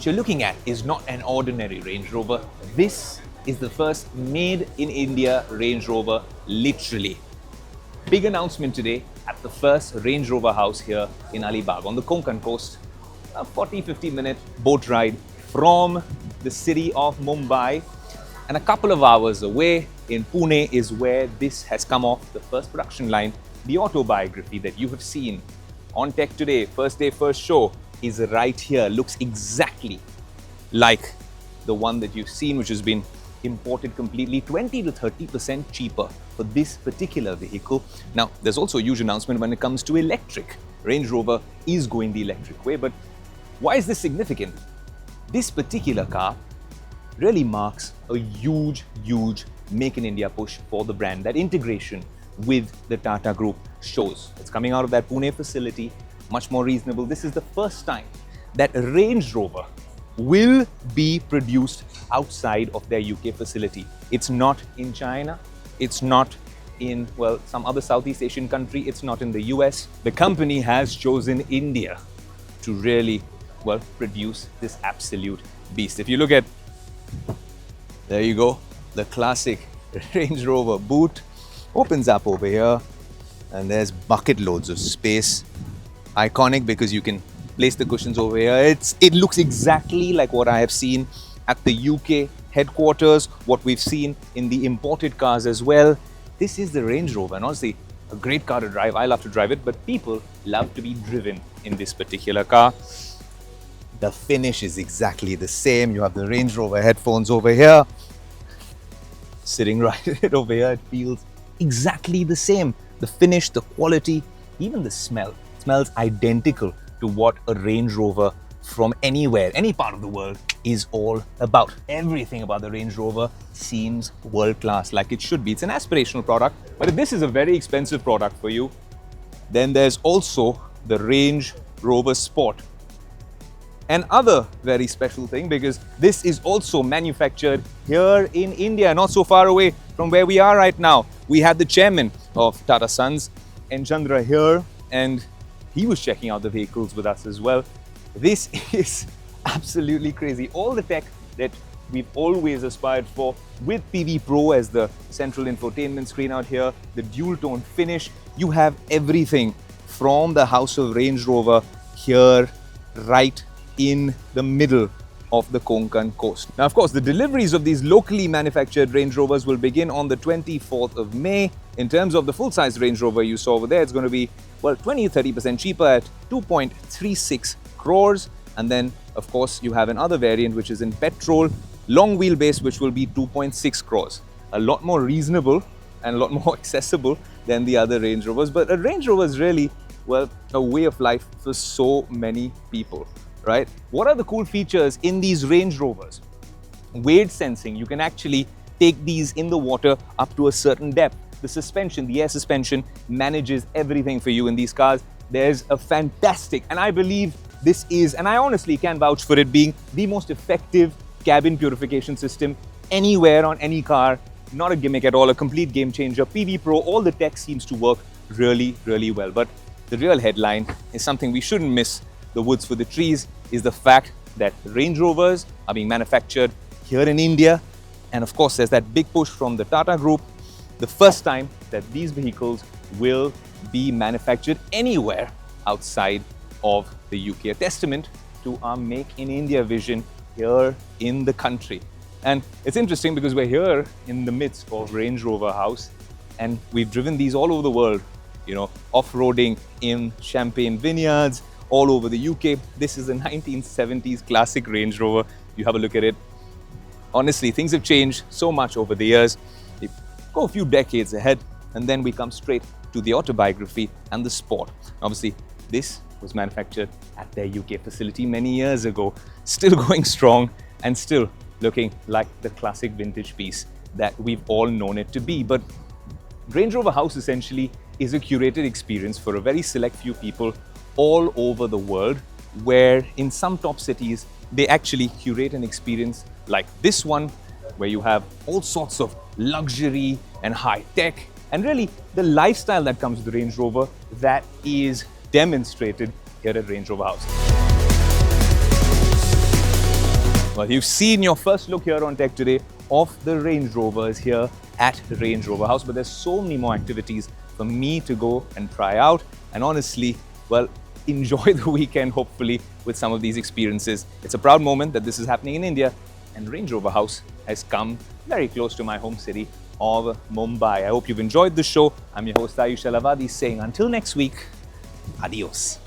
what you're looking at is not an ordinary Range Rover. This is the first made in India Range Rover, literally. Big announcement today at the first Range Rover house here in Alibag on the Konkan coast. A 40-50 minute boat ride from the city of Mumbai, and a couple of hours away in Pune is where this has come off the first production line. The autobiography that you have seen on Tech Today, first day, first show, is right here. Looks exactly like the one that you've seen, which has been imported completely 20 to 30% cheaper for this particular vehicle. Now, there's also a huge announcement when it comes to electric. Range Rover is going the electric way, but why is this significant? This particular car really marks a huge Make in India push for the brand. That integration with the Tata Group shows. It's coming out of that Pune facility, much more reasonable. This is the first time that a Range Rover will be produced outside of their UK facility. It's not in China, it's not in, well, some other Southeast Asian country, it's not in the US. The company has chosen India to really, well, produce this absolute beast. If you look at, there you go, the classic Range Rover boot opens up over here, and there's bucket loads of space. Iconic because you can place the cushions over here. It looks exactly like what I have seen at the UK headquarters, what we've seen in the imported cars as well. This is the Range Rover, and honestly, a great car to drive. I love to drive it, but people love to be driven in this particular car. The finish is exactly the same. You have the Range Rover headphones over here. Sitting right over here, it feels exactly the same. The finish, the quality, even the smell. It smells identical to what a Range Rover from anywhere, any part of the world is all about. Everything about the Range Rover seems world-class, like it should be. It's an aspirational product, but if this is a very expensive product for you, then there's also the Range Rover Sport. Another very special thing, because this is also manufactured here in India, not so far away from where we are right now. We had the chairman of Tata Sons, N. Chandra, here, and he was checking out the vehicles with us as well. This is absolutely crazy. All the tech that we've always aspired for, with PV Pro as the central infotainment screen out here, the dual tone finish. You have everything from the house of Range Rover here, right in the middle of the Konkan coast. Now, of course, the deliveries of these locally manufactured Range Rovers will begin on the 24th of May. In terms of the full-size Range Rover you saw over there, it's going to be, well, 20-30% cheaper at 2.36 crores. And then, of course, you have another variant which is in petrol, long wheelbase, which will be 2.6 crores. A lot more reasonable and a lot more accessible than the other Range Rovers. But a Range Rover is really, well, a way of life for so many people. Right? What are the cool features in these Range Rovers? Wave sensing. You can actually take these in the water up to a certain depth. The suspension, the air suspension, manages everything for you in these cars. There's a fantastic, and I believe this is, and I honestly can vouch for it being the most effective cabin purification system anywhere on any car. Not a gimmick at all, a complete game changer. PV Pro, all the tech seems to work really well. But the real headline is something we shouldn't miss. The woods for the trees is the fact that Range Rovers are being manufactured here in India. And of course, there's that big push from the Tata Group. The first time that these vehicles will be manufactured anywhere outside of the UK. A testament to our Make in India vision here in the country. And it's interesting because we're here in the midst of Range Rover House, and we've driven these all over the world, you know, off-roading in Champagne vineyards, all over the UK. This is a 1970s classic Range Rover. You have a look at it. Honestly, things have changed so much over the years. We go a few decades ahead, and then we come straight to the autobiography and the Sport. Obviously, this was manufactured at their UK facility many years ago, still going strong and still looking like the classic vintage piece that we've all known it to be. But Range Rover House essentially is a curated experience for a very select few people all over the world, where in some top cities, they actually curate an experience like this one, where you have all sorts of luxury and high tech, and really the lifestyle that comes with the Range Rover that is demonstrated here at Range Rover House. Well, you've seen your first look here on Tech Today of the Range Rovers here at Range Rover House, but there's so many more activities for me to go and try out. And honestly, well, enjoy the weekend, hopefully, with some of these experiences. It's a proud moment that this is happening in India, and Range Rover House has come very close to my home city of Mumbai. I hope you've enjoyed the show. I'm your host, Ayush Alavadi, saying until next week, adios.